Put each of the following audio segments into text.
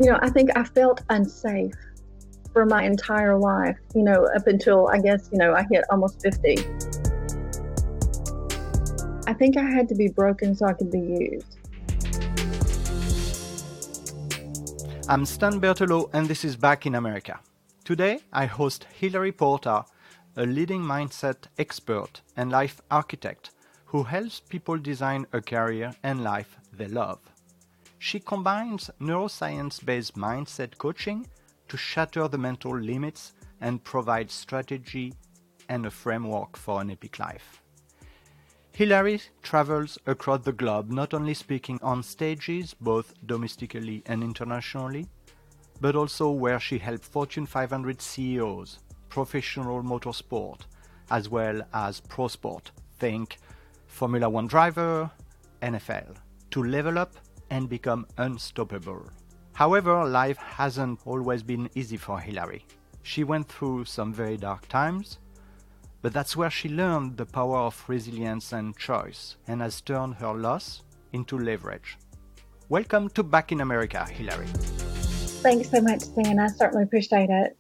I think I felt unsafe for my entire life, up until I guess, I hit almost 50. I think I had to be broken so I could be used. I'm Stan Bertolo, and this is Back in America. Today, I host Hilary Porta, a leading mindset expert and life architect who helps people design a career and life they love. She combines neuroscience-based mindset coaching to shatter the mental limits and provide strategy and a framework for an epic life. Hilary travels across the globe, not only speaking on stages, both domestically and internationally, but also where she helped Fortune 500 CEOs, professional motorsport, as well as pro sport, think Formula One driver, NFL, to level up and become unstoppable. However, life hasn't always been easy for Hilary. She went through some very dark times, but that's where she learned the power of resilience and choice and has turned her loss into leverage. Welcome to Back in America, Hilary. Thanks so much, Stan. I certainly appreciate it.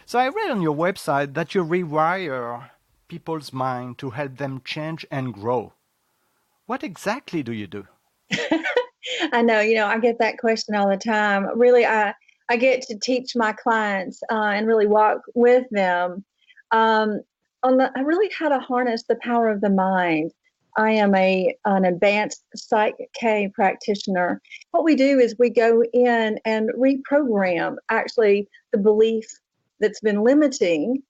So I read on your website that you rewire people's mind to help them change and grow. What exactly do you do? I know, I get that question all the time. Really, I get to teach my clients and really walk with them I really how to harness the power of the mind. I am an advanced Psych K practitioner. What we do is we go in and reprogram actually the belief that's been limiting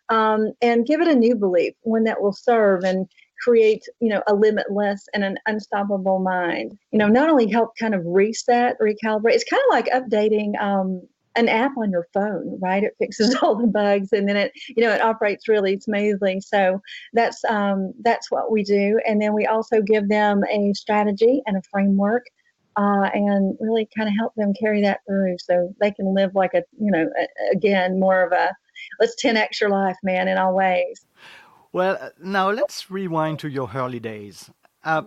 and give it a new belief, one that will serve and create, a limitless and an unstoppable mind. Not only help kind of reset, recalibrate. It's kind of like updating an app on your phone, right? It fixes all the bugs and then it operates really smoothly. So that's what we do. And then we also give them a strategy and a framework and really kind of help them carry that through so they can live like again, more of a let's 10x your life, man, in all ways. Well, now let's rewind to your early days. Tell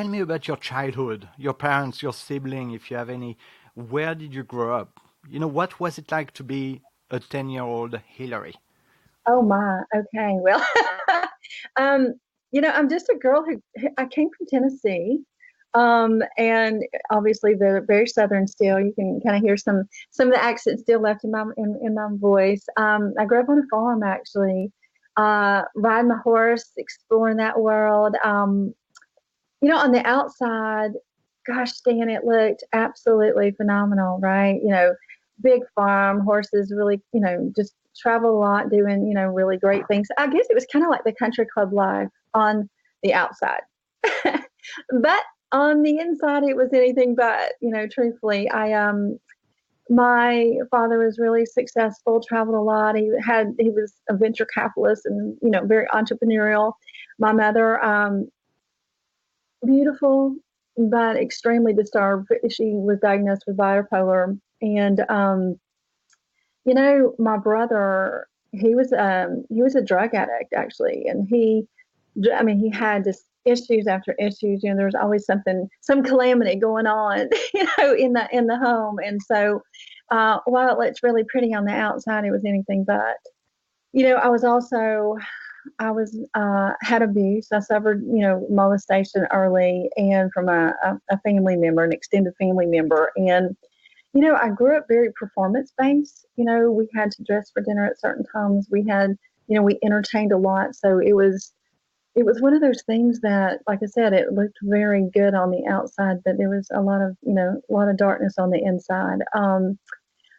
me about your childhood, your parents, your sibling, if you have any. Where did you grow up? What was it like to be a 10-year-old Hilary? Oh my, okay. Well, I'm just a girl I came from Tennessee. And obviously they're very Southern still. You can kind of hear some of the accent still left in my voice. I grew up on a farm actually, riding the horse, exploring that world. On the outside, gosh, Stan, it looked absolutely phenomenal, right? Big farm, horses, really, just travel a lot, doing, really great things. I guess it was kind of like the country club life on the outside. But on the inside, it was anything but, truthfully. My father was really successful, traveled a lot. He was a venture capitalist and, very entrepreneurial. My mother, beautiful, but extremely disturbed. She was diagnosed with bipolar. And, my brother, he was a drug addict actually. And he had just issues after issues. There was always some calamity going on, in the home. And so, while it looks really pretty on the outside, it was anything but. I had abuse. I suffered, molestation early, and from a family member, an extended family member. And, I grew up very performance based. We had to dress for dinner at certain times. We had, we entertained a lot. So it was one of those things that, like I said, it looked very good on the outside, but there was a lot of darkness on the inside. I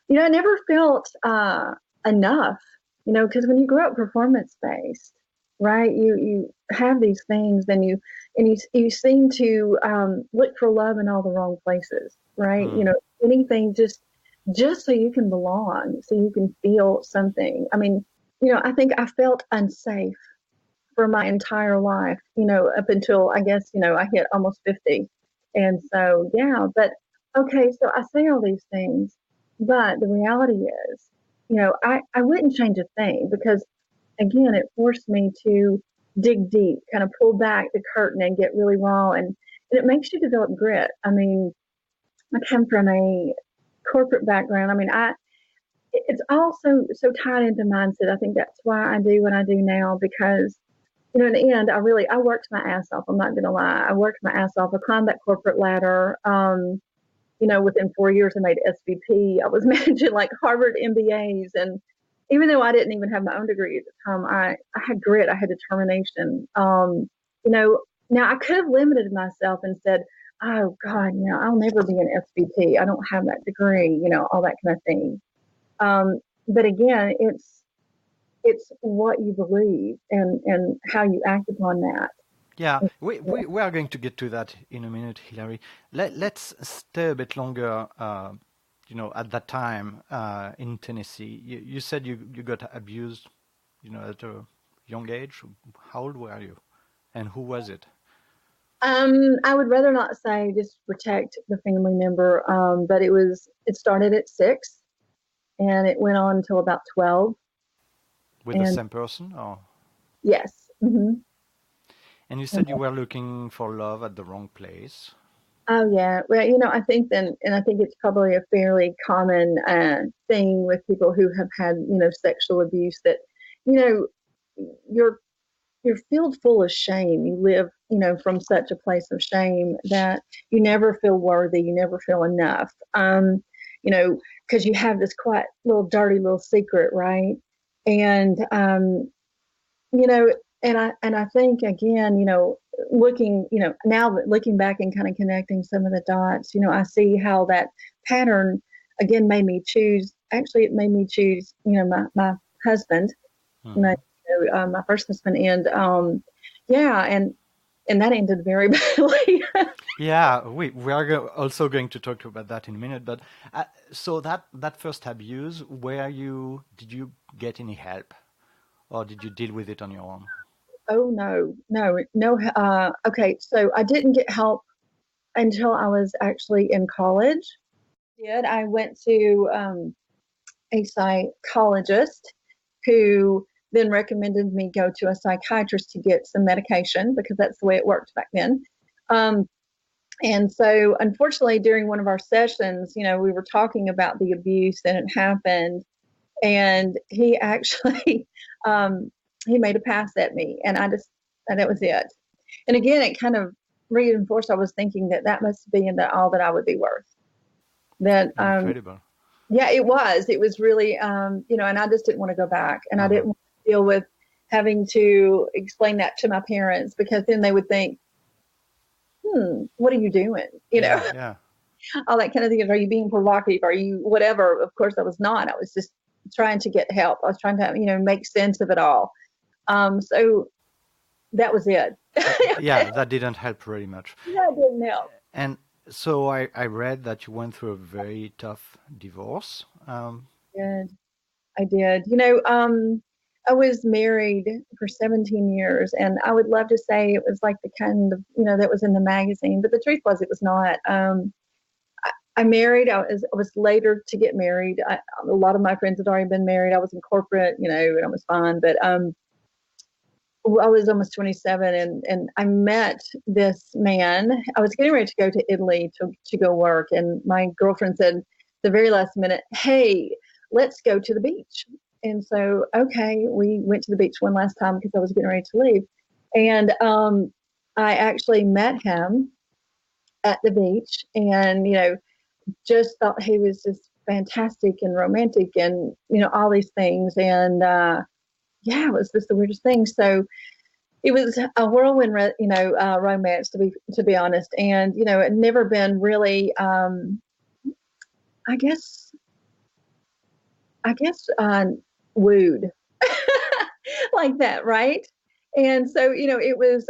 never felt enough, because when you grow up performance based, right, you have these things, then you seem to look for love in all the wrong places, right? Anything just so you can belong, so you can feel something. I think I felt unsafe for my entire life, up until I guess, I hit almost 50. And so, yeah, but okay, so I say all these things, but the reality is, I wouldn't change a thing because, again, it forced me to dig deep, kind of pull back the curtain and get really raw. And it makes you develop grit. I come from a corporate background. I mean, it's also so tied into mindset. I think that's why I do what I do now, because in the end, I worked my ass off. I'm not going to lie. I worked my ass off. I climbed that corporate ladder. Within 4 years, I made SVP. I was managing like Harvard MBAs. And even though I didn't even have my own degree at the time, I had grit, I had determination. Now I could have limited myself and said, oh God, I'll never be an SVP. I don't have that degree, all that kind of thing. But again, it's what you believe and how you act upon that. Yeah, we are going to get to that in a minute, Hilary. Let's stay a bit longer, at that time in Tennessee. You said you got abused, at a young age. How old were you? And who was it? I would rather not say, just protect the family member. But it started at 6 and it went on until about 12. With the same person, or? Yes. Mm-hmm. And you said you were looking for love at the wrong place. Oh yeah. Well, I think and I think it's probably a fairly common thing with people who have had, sexual abuse, that, you're filled full of shame. You live, from such a place of shame that you never feel worthy. You never feel enough. Because you have this quiet little dirty little secret, right? And and I think again, looking, now looking back and kind of connecting some of the dots, I see how that pattern again made me choose. Actually, it made me choose, my husband, my first husband, and and that ended very badly. Yeah, we are also going to talk about that in a minute. But so that first abuse, did you get any help, or did you deal with it on your own? Oh no. Okay, so I didn't get help until I was actually in college. I went to a psychologist who then recommended me go to a psychiatrist to get some medication, because that's the way it worked back then. And so unfortunately, during one of our sessions, we were talking about the abuse that had happened, and he actually he made a pass at me, and that was it. And again, it kind of reinforced, I was thinking that must be all that I would be worth. That Incredible. Yeah, it was really, and I just didn't want to go back, and I didn't want to deal with having to explain that to my parents, because then they would think, what are you doing? Yeah. All that kind of thing. Are you being provocative? Are you whatever? Of course I was not. I was just trying to get help. I was trying to, make sense of it all. So that was it. Yeah, that didn't help very much. Yeah, it didn't help. And so I read that you went through a very tough divorce. I did. I was married for 17 years, and I would love to say it was like the kind of, that was in the magazine, but the truth was it was not. I married. I was later to get married. A lot of my friends had already been married. I was in corporate, and I was fine, but I was almost 27, and I met this man. I was getting ready to go to Italy to go work, and my girlfriend said the very last minute, "Hey, let's go to the beach." And so, okay, we went to the beach one last time because I was getting ready to leave. And I actually met him at the beach, and, just thought he was just fantastic and romantic and, all these things. And it was just the weirdest thing. So it was a whirlwind, romance, to be honest. And, it had never been really, I guess, wooed like that, right? And so, it was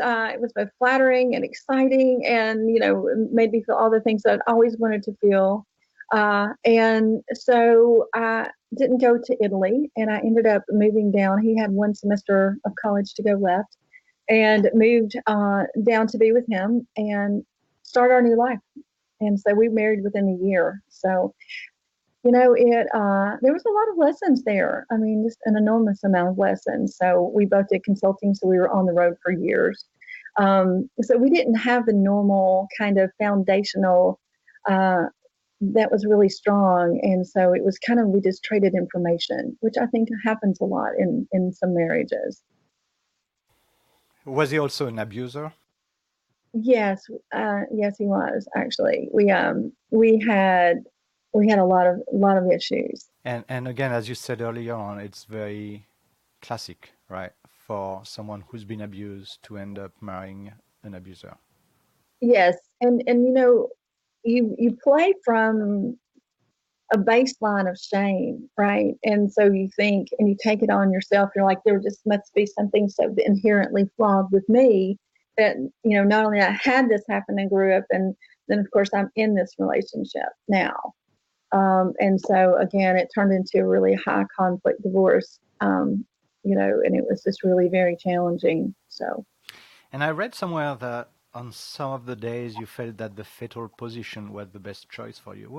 both flattering and exciting, and it made me feel all the things that I'd always wanted to feel. And so I didn't go to Italy, and I ended up moving down. He had one semester of college to go left, and moved down to be with him and start our new life. And so we married within a year. So there was a lot of lessons there. I mean, just an enormous amount of lessons. So we both did consulting, so we were on the road for years. So we didn't have the normal kind of foundational that was really strong. And so it was kind of, we just traded information, which I think happens a lot in some marriages. Was he also an abuser? Yes, yes, he was actually. We had a lot of issues. And again, as you said earlier on, it's very classic, right, for someone who's been abused to end up marrying an abuser. Yes, and you play from a baseline of shame, right? And so you think, and you take it on yourself. You're like, there just must be something so inherently flawed with me that, not only I had this happen and grew up, and then of course I'm in this relationship now. And so again, it turned into a really high conflict divorce, and it was just really very challenging. So. And I read somewhere that on some of the days you felt that the fetal position was the best choice for you.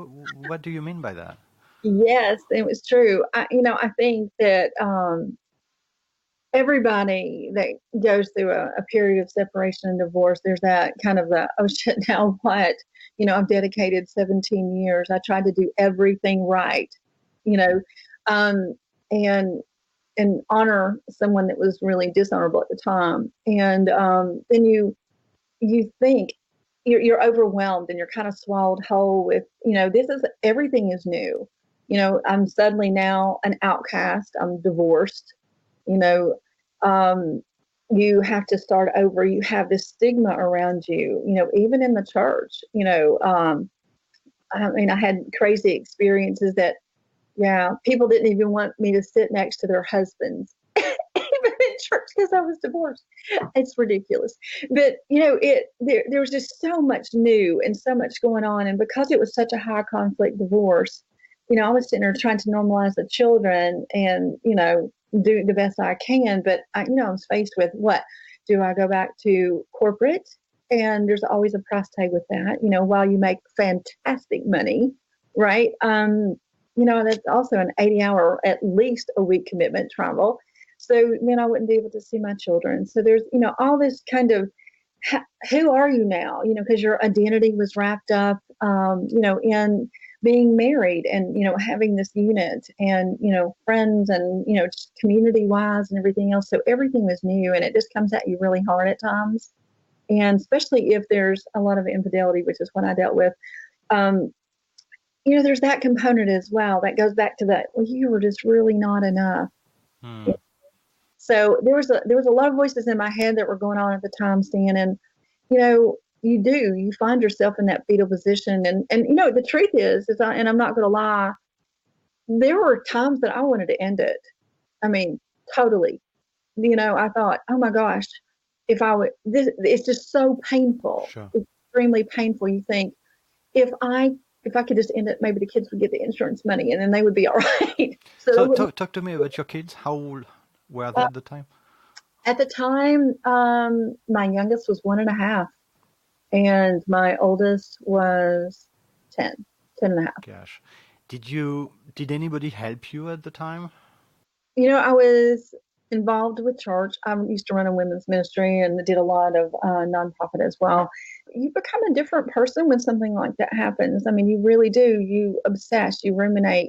What do you mean by that? Yes, it was true. I think that everybody that goes through a period of separation and divorce, there's that kind of the, oh shit, now what? I've dedicated 17 years. I tried to do everything right, you know, um, and and honor someone that was really dishonorable at the time. And then you think you're overwhelmed and you're kind of swallowed whole with, this is, everything is new. I'm suddenly now an outcast. I'm divorced. You know, um, you have to start over. You have this stigma around you, even in the church. I had crazy experiences that, yeah, people didn't even want me to sit next to their husbands, even in church, because I was divorced. It's ridiculous. But, there was just so much new and so much going on. And because it was such a high conflict divorce, I was sitting there trying to normalize the children and, do the best I can. But, I was faced with what? Do I go back to corporate? And there's always a price tag with that, while you make fantastic money, right? That's also an 80-hour, at least a week commitment travel. So then I wouldn't be able to see my children. So there's, all this kind of, who are you now? Because your identity was wrapped up, in being married and, having this unit and, friends and, just community wise and everything else. So everything was new and it just comes at you really hard at times. And especially if there's a lot of infidelity, which is what I dealt with. There's that component as well that goes back to that, well, you were just really not enough. Hmm. So there was a lot of voices in my head that were going on at the time, Stan, and you find yourself in that fetal position, and the truth is and I'm not going to lie, there were times that I wanted to end it. I mean, totally. I thought, oh my gosh, if I would, it's just so painful, Sure. extremely painful. You think if I could just end it, maybe the kids would get the insurance money and then they would be all right. So talk to me about your kids. How old were they at the time? At the time, my youngest was 1.5 and my oldest was 10.5. Gosh. Did anybody help you at the time? I was involved with church. I used to run a women's ministry and did a lot of nonprofit as well. You become a different person when something like that happens. I mean, you really do. You obsess, you ruminate,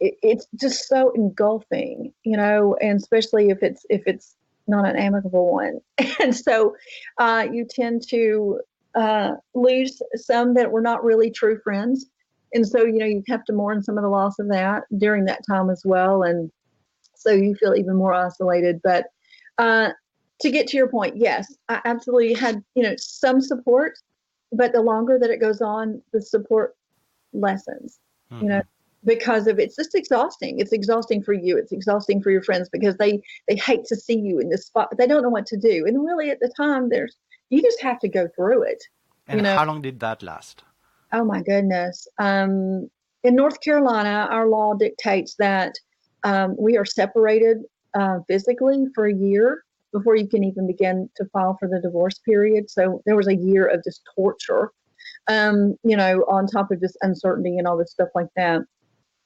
it's just so engulfing, and especially if it's not an amicable one. And so you tend to lose some that were not really true friends. And so, you have to mourn some of the loss of that during that time as well. And so you feel even more isolated. But to get to your point, yes, I absolutely had, some support, but the longer that it goes on, the support lessens, Mm-hmm. because it's just exhausting. It's exhausting for you. It's exhausting for your friends because they hate to see you in this spot, but they don't know what to do. And really at the time you just have to go through it. And how long did that last? Oh my goodness. In North Carolina, our law dictates that we are separated physically for a year before you can even begin to file for the divorce period. So there was a year of just torture, on top of just uncertainty and all this stuff like that.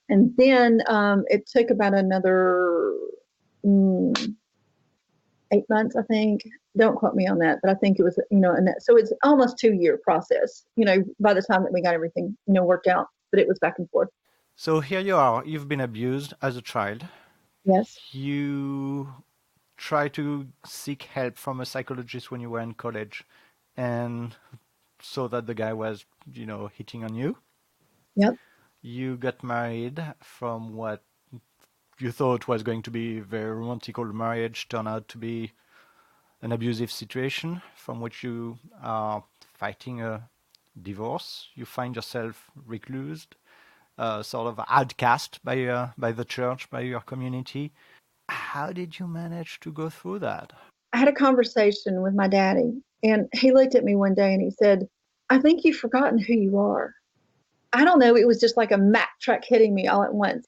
And then it took about another 8 months, I think, Don't quote me on that, but I think it was, and so it's almost 2-year process, by the time that we got everything, worked out, but it was back and forth. So here you are. You've been abused as a child. Yes. You try to seek help from a psychologist when you were in college, and saw that the guy was, hitting on you. Yep. You got married from what you thought was going to be a very romantic marriage, turned out to be an abusive situation from which you are fighting a divorce. You find yourself reclused, sort of outcast by the church, by your community. How did you manage to go through that? I had a conversation with my daddy, and he looked at me one day and he said, I think you've forgotten who you are. I don't know. It was just like a Mack truck hitting me all at once.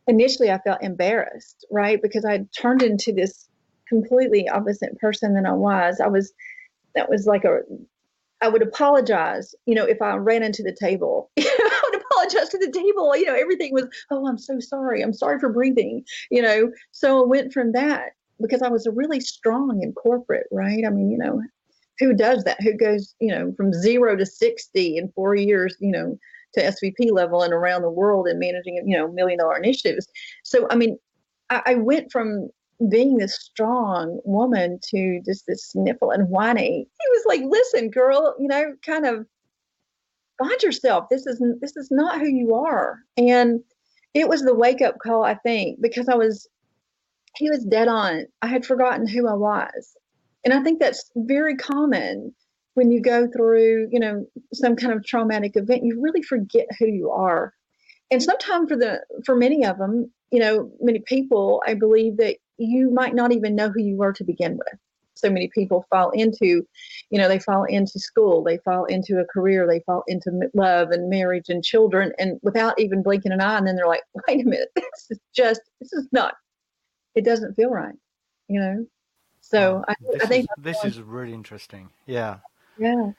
Initially, I felt embarrassed, right? Because I had turned into this completely opposite person than I was. That was like I would apologize, if I ran into the table. I would apologize to the table. Everything was, oh, I'm so sorry. I'm sorry for breathing, So I went from that because I was really strong in corporate, right? I mean, who does that? Who goes, from 0 to 60 in 4 years, to SVP level and around the world and managing, $1 million initiatives. So, I mean, I went from being this strong woman to just this sniffle and whiny. He was like, listen, girl, kind of find yourself. This is not who you are. And it was the wake up call, I think, because he was dead on. I had forgotten who I was. And I think that's very common when you go through, some kind of traumatic event. You really forget who you are. And sometimes for many of them, many people, I believe that you might not even know who you were to begin with. So many people they fall into school, they fall into a career, they fall into love and marriage and children, and without even blinking an eye, and then they're like, wait a minute, this is not, it doesn't feel right, you know? So Wow, I think, this is really interesting. Yeah. yeah.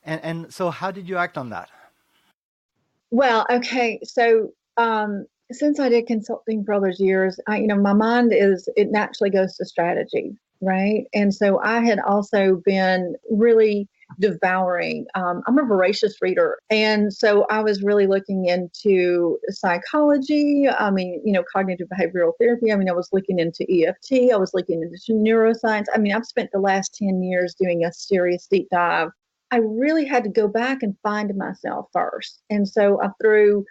And so how did you act on that? Well, okay. So, since I did consulting for all those years, my mind it naturally goes to strategy, right? And so I had also been really devouring. I'm a voracious reader. And so I was really looking into psychology. I mean, cognitive behavioral therapy. I mean, I was looking into EFT. I was looking into neuroscience. I mean, I've spent the last 10 years doing a serious deep dive. I really had to go back and find myself first. And so I threw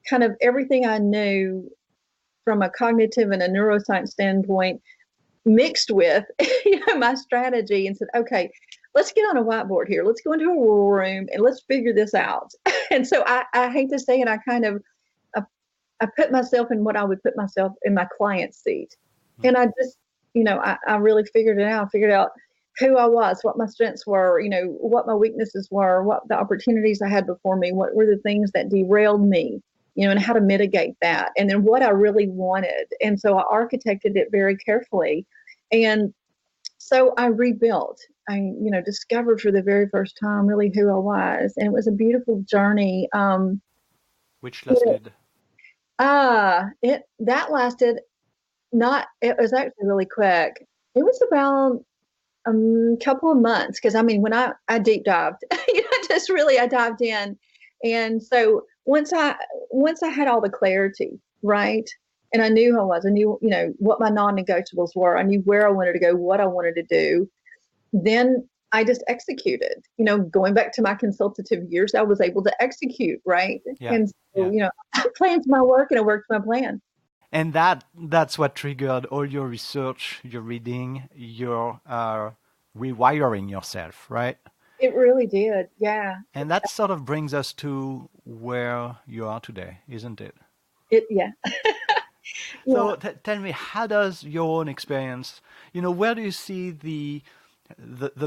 kind of everything I knew from a cognitive and a neuroscience standpoint mixed with my strategy and said, okay, let's get on a whiteboard here. Let's go into a war room and let's figure this out. And so I hate to say it, I put myself in what I would put myself in my client's seat. And I just, I really figured it out. I figured out who I was, what my strengths were, what my weaknesses were, what the opportunities I had before me, what were the things that derailed me, and how to mitigate that, and then what I really wanted. And so I architected it very carefully. And so I rebuilt. I, discovered for the very first time really who I was. And it was a beautiful journey. Which lasted? That lasted it was actually really quick. It was about couple of months, because I mean, when I deep dived, I dived in. And so once I had all the clarity, right, and I knew who I was, I knew, what my non-negotiables were, I knew where I wanted to go, what I wanted to do, then I just executed. Going back to my consultative years, I was able to execute, right? Yeah. And so, Yeah. I planned my work and I worked my plan. And that's what triggered all your research, your reading, your rewiring yourself, right? It really did. Yeah. And that sort of brings us to where you are today, isn't it? Yeah. Yeah. So tell me, how does your own experience, where do you see the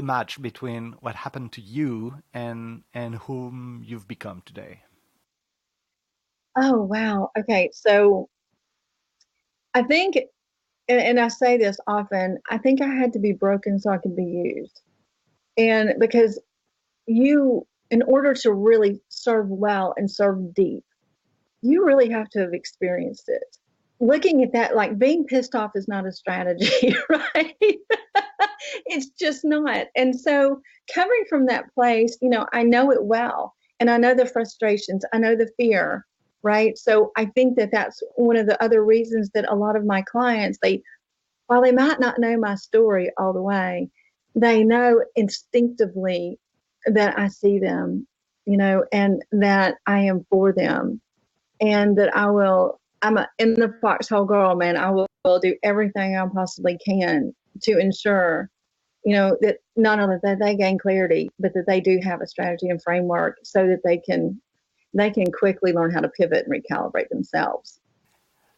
match between what happened to you and whom you've become today? Oh, wow. Okay. So I think, and I say this often, I think I had to be broken so I could be used. And because in order to really serve well and serve deep, you really have to have experienced it. looking at that, like being pissed off is not a strategy, right? It's just not. And so coming from that place, I know it well, and I know the frustrations, I know the fear, right? So I think that that's one of the other reasons that a lot of my clients, while they might not know my story all the way, they know instinctively that I see them, and that I am for them, and that I'm in the foxhole girl, man. I will do everything I possibly can to ensure, that not only that they gain clarity, but that they do have a strategy and framework so that they can quickly learn how to pivot and recalibrate themselves.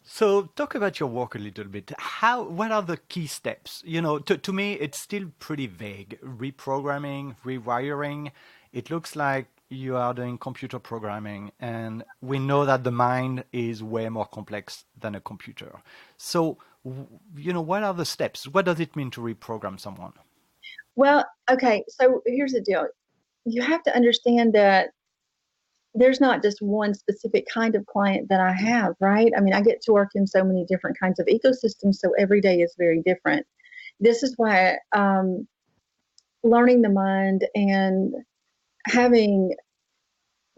So talk about your work a little bit. What are the key steps? To me, it's still pretty vague. Reprogramming, rewiring. It looks like you are doing computer programming, and we know that the mind is way more complex than a computer. So, what are the steps? What does it mean to reprogram someone? Well, okay, so here's the deal. You have to understand that there's not just one specific kind of client that I have, right? I mean, I get to work in so many different kinds of ecosystems, so every day is very different. This is why learning the mind and having,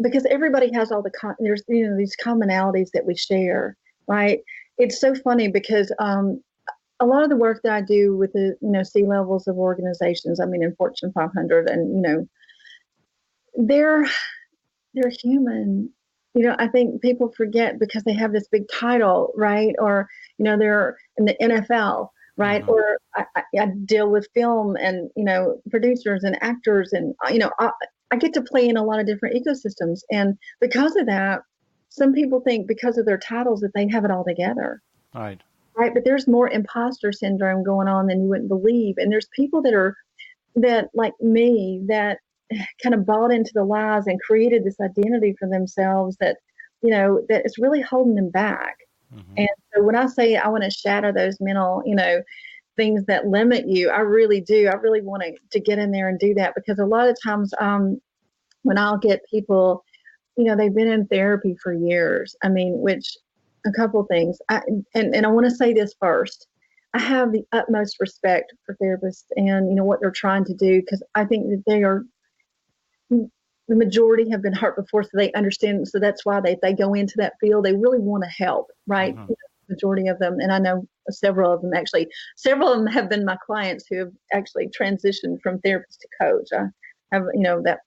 because everybody has all there's these commonalities that we share, right? It's so funny because a lot of the work that I do with the C levels of organizations, I mean, in Fortune 500, and they're they're human. I think people forget because they have this big title, right? Or, they're in the NFL, right? Mm-hmm. Or I deal with film and, producers and actors. And, I get to play in a lot of different ecosystems. And because of that, some people think because of their titles that they have it all together, Right. right? But there's more imposter syndrome going on than you wouldn't believe. And there's people that like me, that kind of bought into the lies and created this identity for themselves that is really holding them back. Mm-hmm. And so when I say I want to shatter those mental, things that limit you, I really do. I really want to get in there and do that, because a lot of times when I'll get people, they've been in therapy for years. I mean, which a couple things. And I want to say this first. I have the utmost respect for therapists and what they're trying to do, because I think that the majority have been hurt before, so they understand. So that's why they go into that field. They really want to help, right? Mm-hmm. Majority of them, and I know several of them actually. Several of them have been my clients who have actually transitioned from therapist to coach. I have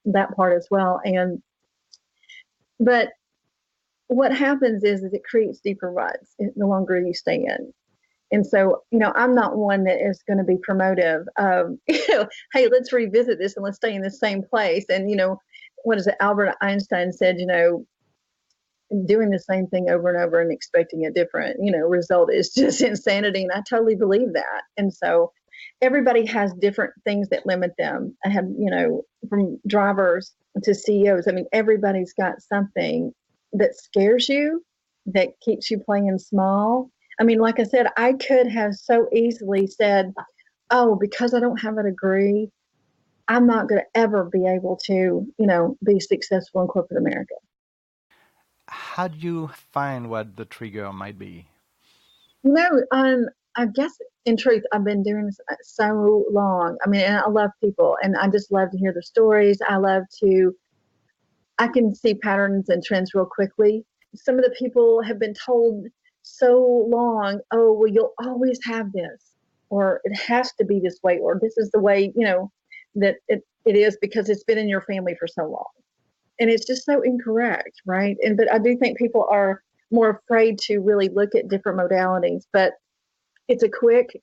that part as well. But what happens is it creates deeper ruts the longer you stay in. And so, I'm not one that is going to be promotive of, hey, let's revisit this and let's stay in the same place. And, what is it? Albert Einstein said, doing the same thing over and over and expecting a different, result is just insanity. And I totally believe that. And so everybody has different things that limit them. I have, from drivers to CEOs. I mean, everybody's got something that scares you, that keeps you playing small. I mean, like I said, I could have so easily said, oh, because I don't have a degree, I'm not going to ever be able to, be successful in corporate America. How do you find what the trigger might be? I guess in truth, I've been doing this so long. I mean, and I love people, and I just love to hear their stories. I can see patterns and trends real quickly. Some of the people have been told so long, oh, well, you'll always have this, or it has to be this way, or this is the way, that it is because it's been in your family for so long. And it's just so incorrect, right? But I do think people are more afraid to really look at different modalities. But it's a quick,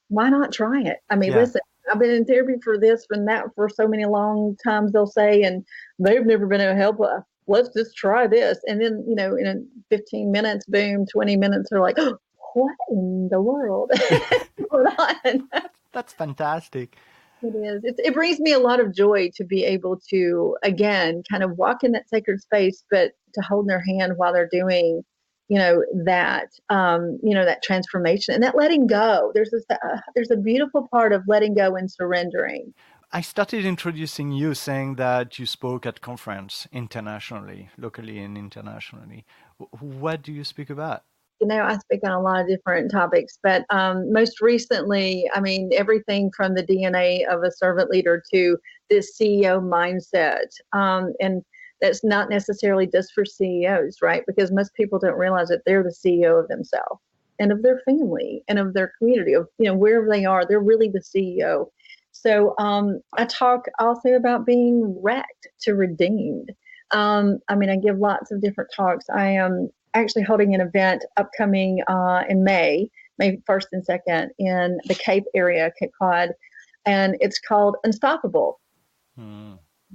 why not try it? I mean, Yeah. listen, I've been in therapy for this and that for so many long times, they'll say, and they've never been able to help. Let's just try this. And then, in 15 minutes, boom, 20 minutes, they're like, oh, what in the world is going on? That's fantastic. It is. It brings me a lot of joy to be able to, again, kind of walk in that sacred space, but to hold their hand while they're doing, that transformation and that letting go. There's a beautiful part of letting go and surrendering. I started introducing you saying that you spoke at conference internationally, locally and internationally. What do you speak about? I speak on a lot of different topics, but most recently, I mean, everything from the DNA of a servant leader to this CEO mindset. And that's not necessarily just for CEOs, right? Because most people don't realize that they're the CEO of themselves and of their family and of their community, of, wherever they are, they're really the CEO. So I talk also about being wrecked to redeemed. I mean, I give lots of different talks. I am actually holding an event upcoming in May 1st and 2nd in the Cape area, Cape Cod, and it's called Unstoppable. Hmm.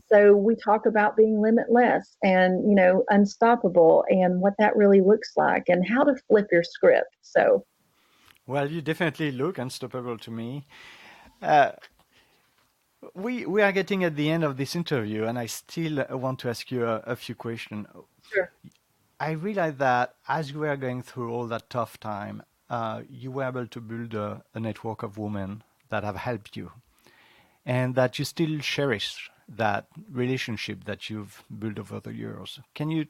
So we talk about being limitless and, unstoppable and what that really looks like and how to flip your script. So, Well, you definitely look unstoppable to me. Uh, we are getting at the end of this interview, and I still want to ask you a few questions. sure. I realized that as you were going through all that tough time, you were able to build a network of women that have helped you, and that you still cherish that relationship that you've built over the years. Can you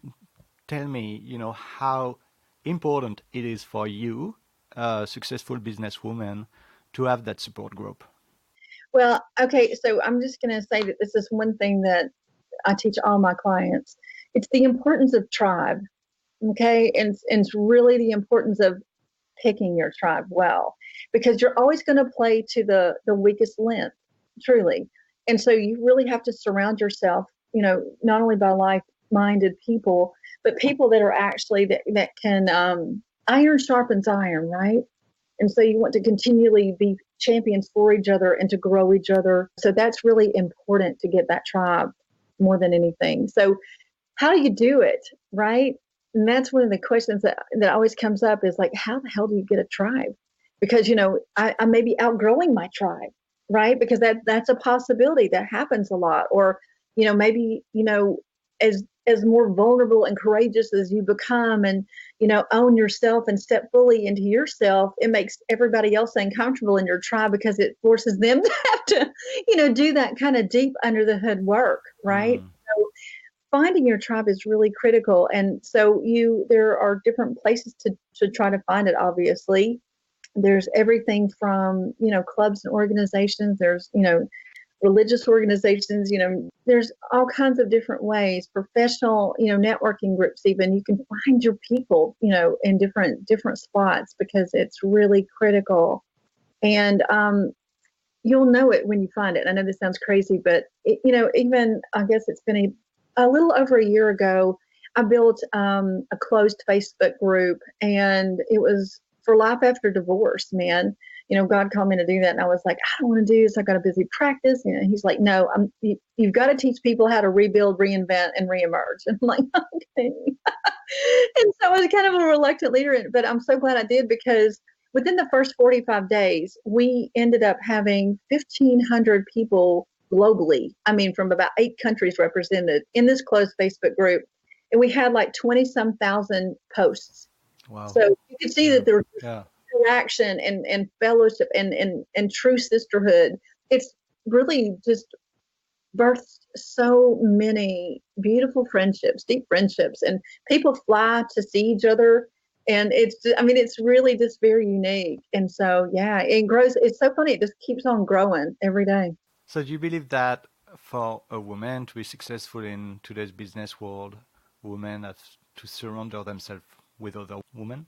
tell me, how important it is for you, a successful businesswoman, to have that support group? Well, okay. So I'm just going to say that this is one thing that I teach all my clients. It's the importance of tribe. Okay. And it's really the importance of picking your tribe well, because you're always going to play to the weakest link, truly. And so you really have to surround yourself, not only by like-minded people, but people that are actually that can iron sharpens iron, right? And so you want to continually be champions for each other and to grow each other. So that's really important to get that tribe more than anything. So how do you do it, right? And that's one of the questions that always comes up is like, how the hell do you get a tribe? Because, I may be outgrowing my tribe, right? Because that's a possibility that happens a lot. Or, maybe, as more vulnerable and courageous as you become and, own yourself and step fully into yourself, it makes everybody else uncomfortable in your tribe because it forces them to have to, do that kind of deep under the hood work, right? Mm. So finding your tribe is really critical. And so there are different places to try to find it, obviously. There's everything from, clubs and organizations. There's, religious organizations, there's all kinds of different ways, professional, networking groups, even you can find your people, in different spots because it's really critical. And you'll know it when you find it. I know this sounds crazy, but even I guess it's been a little over a year ago, I built a closed Facebook group, and it was for life after divorce, man. God called me to do that, and I was like, I don't want to do this. I got a busy practice. He's like, no, you've got to teach people how to rebuild, reinvent, and reemerge. And I'm like, okay. And so I was kind of a reluctant leader, but I'm so glad I did because within the first 45 days, we ended up having 1,500 people globally. I mean, from about 8 countries represented in this closed Facebook group. And we had like 20 some thousand posts. Wow. So you could see that there was Yeah. interaction and fellowship and true sisterhood. It's really just birthed so many beautiful friendships, deep friendships, and people fly to see each other. And it's really just very unique. And so, yeah, it grows. It's so funny. It just keeps on growing every day. So do you believe that for a woman to be successful in today's business world, women have to surround themselves with other women?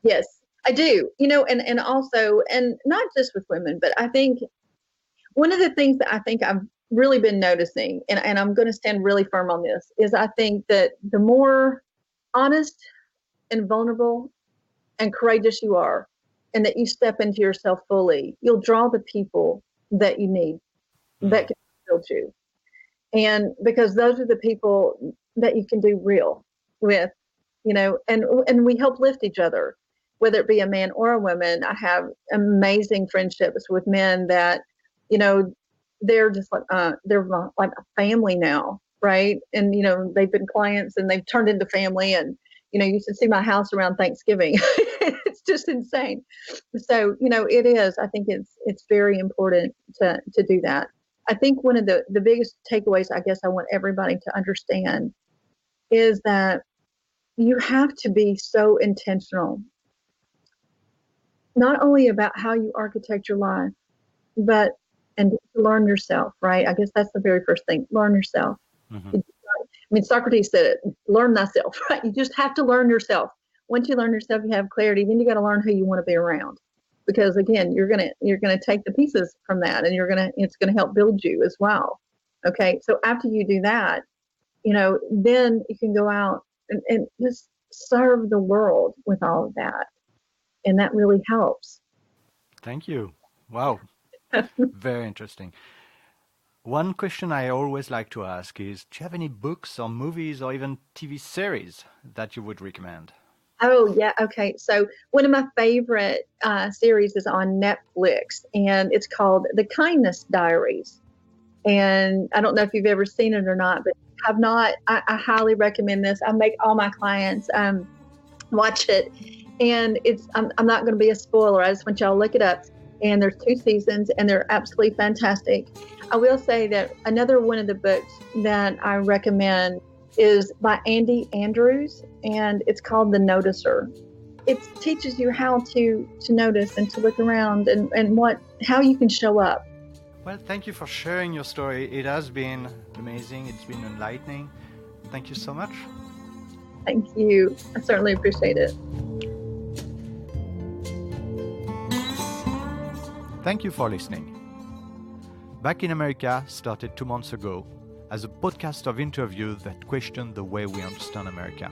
Yes, I do. And also, and not just with women, but I think one of the things that I think I've really been noticing, and I'm going to stand really firm on this, is I think that the more honest and vulnerable and courageous you are, and that you step into yourself fully, you'll draw the people that you need that can build you. And because those are the people that you can do real with, and we help lift each other, whether it be a man or a woman. I have amazing friendships with men that, they're just they're like a family now, right? And, they've been clients and they've turned into family. And, you should see my house around Thanksgiving. It's just insane. So, it is. I think it's very important to do that. I think one of the biggest takeaways, I guess I want everybody to understand, is that you have to be so intentional, not only about how you architect your life, but and learn yourself, right? I guess that's the very first thing. Learn yourself. Hmm. I mean, Socrates said it, learn thyself, right? You just have to learn yourself. Once you learn yourself, you have clarity, then you got to learn who you want to be around. Because again, you're gonna take the pieces from that and it's gonna help build you as well. Okay. So after you do that, then you can go out and just serve the world with all of that. And that really helps. Thank you. Wow, very interesting. One question I always like to ask is, do you have any books or movies or even TV series that you would recommend? Oh, yeah. Okay. So one of my favorite series is on Netflix, and it's called The Kindness Diaries. And I don't know if you've ever seen it or not, but if you have not, I highly recommend this. I make all my clients watch it. And I'm not going to be a spoiler. I just want y'all to look it up. And there's 2 seasons, and they're absolutely fantastic. I will say that another one of the books that I recommend is by Andy Andrews, and it's called The Noticer. It teaches you how to notice and to look around and how you can show up. Well, thank you for sharing your story. It has been amazing. It's been enlightening. Thank you so much. Thank you. I certainly appreciate it. Thank you for listening. Back in America started 2 months ago as a podcast of interviews that question the way we understand America.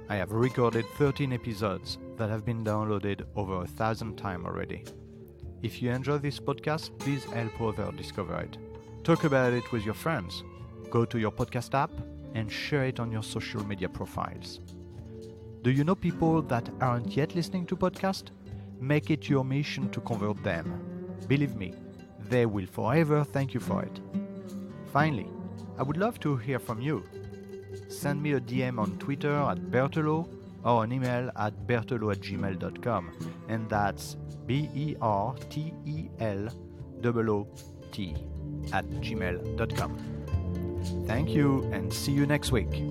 I have recorded 13 episodes that have been downloaded over 1,000 times already. If you enjoy this podcast, please help others discover it. Talk about it with your friends. Go to your podcast app and share it on your social media profiles. Do you know people that aren't yet listening to podcasts? Make it your mission to convert them. Believe me, they will forever thank you for it. Finally, I would love to hear from you. Send me a DM on Twitter at Bertolo or an email at bertolo@gmail.com, and that's BERTELOOT@gmail.com. Thank you and see you next week.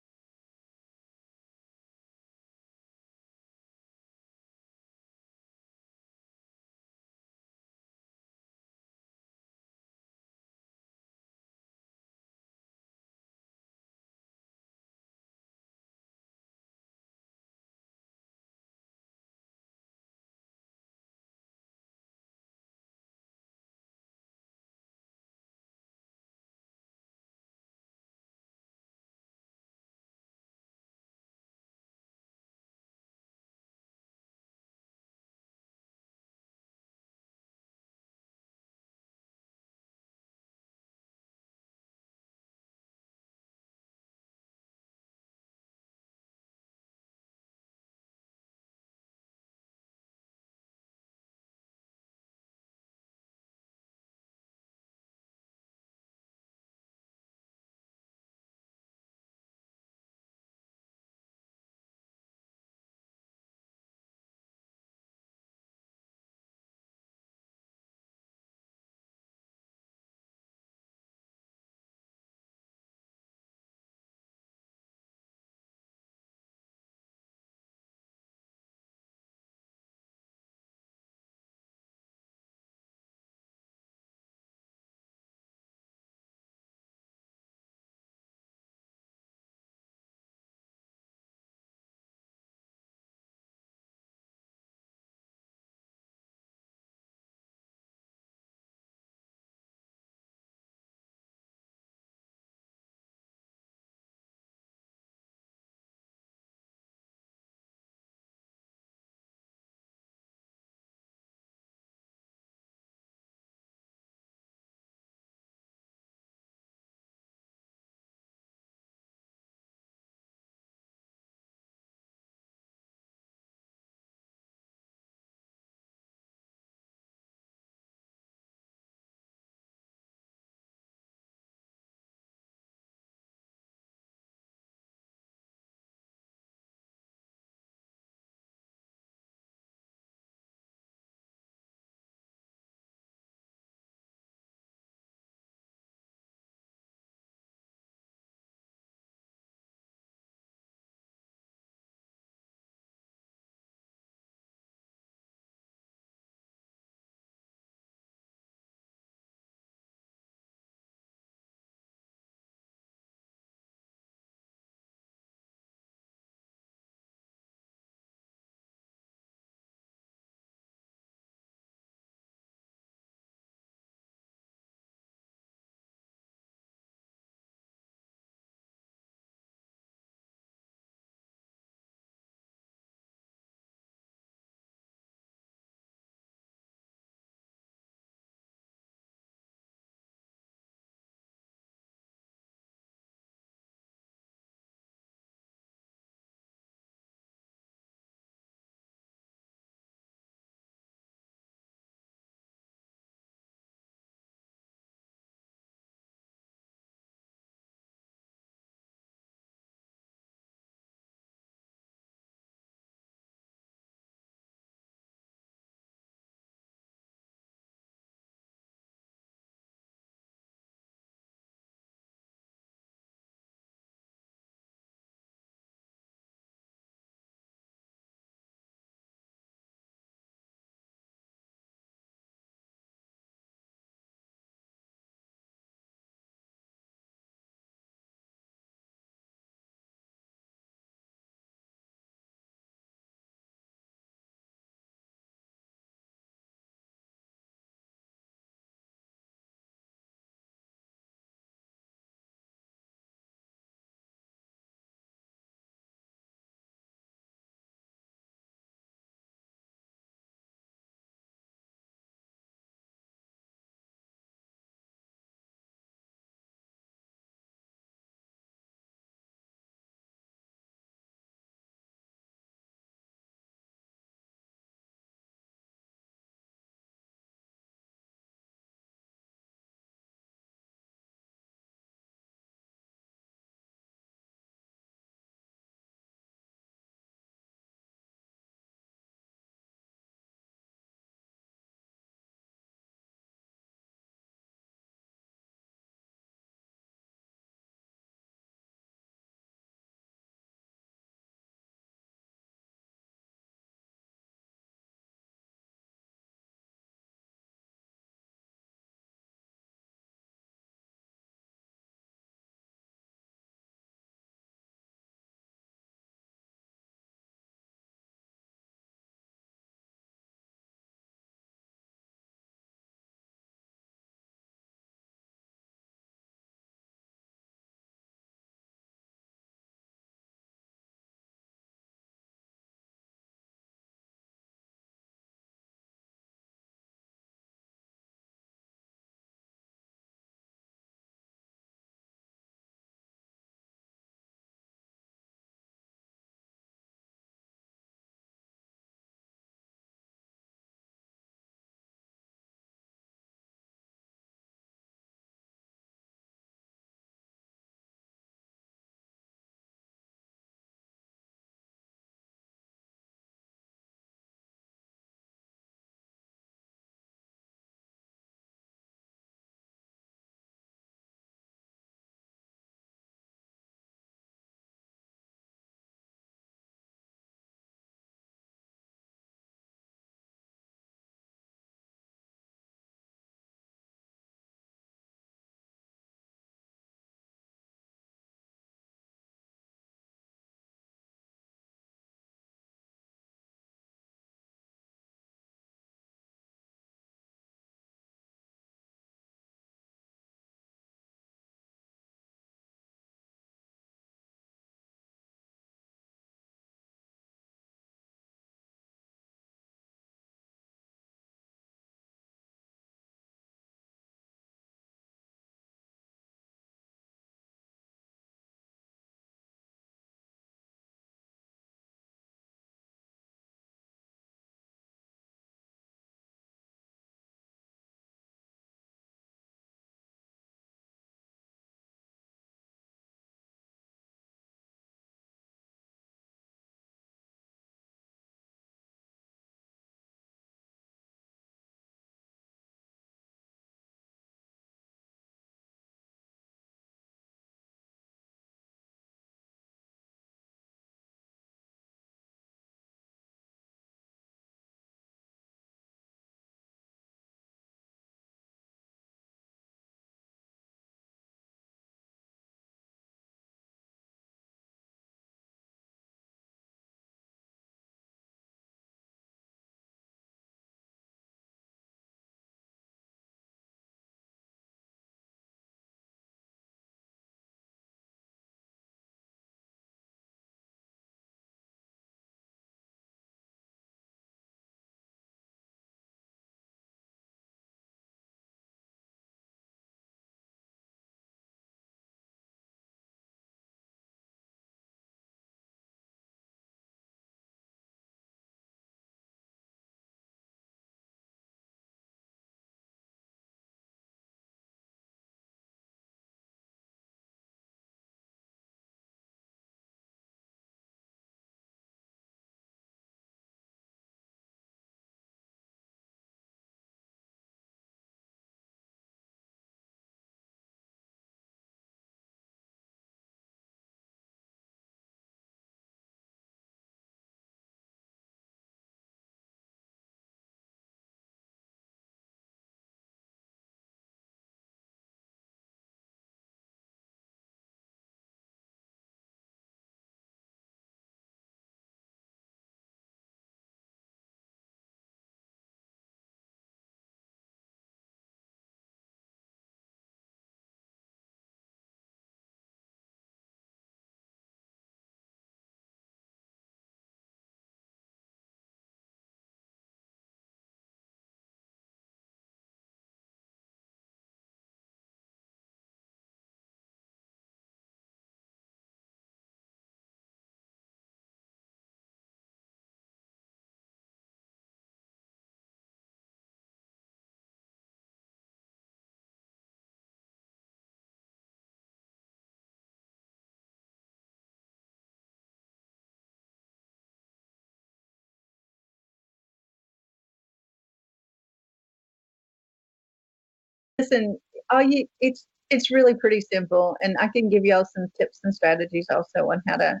Listen, all you it's really pretty simple, and I can give y'all some tips and strategies also on how to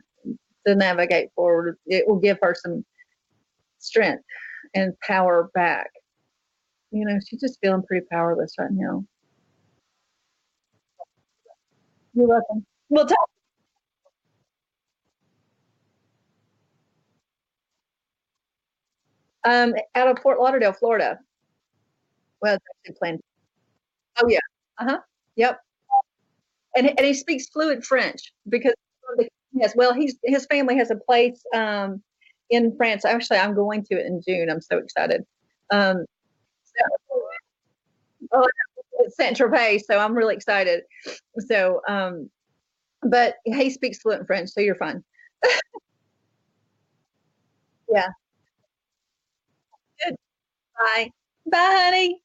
navigate forward. It will give her some strength and power back. She's just feeling pretty powerless right now. You're welcome. We'll talk. Out of Fort Lauderdale, Florida. Well, it's actually planned. Oh yeah. Uh-huh. Yep. And he speaks fluent French because yes, well, his family has a place in France. Actually, I'm going to it in June. I'm so excited. So, oh, it's Saint Tropez, so I'm really excited. So, but he speaks fluent French, so you're fine. Yeah. Good. Bye. Bye, honey.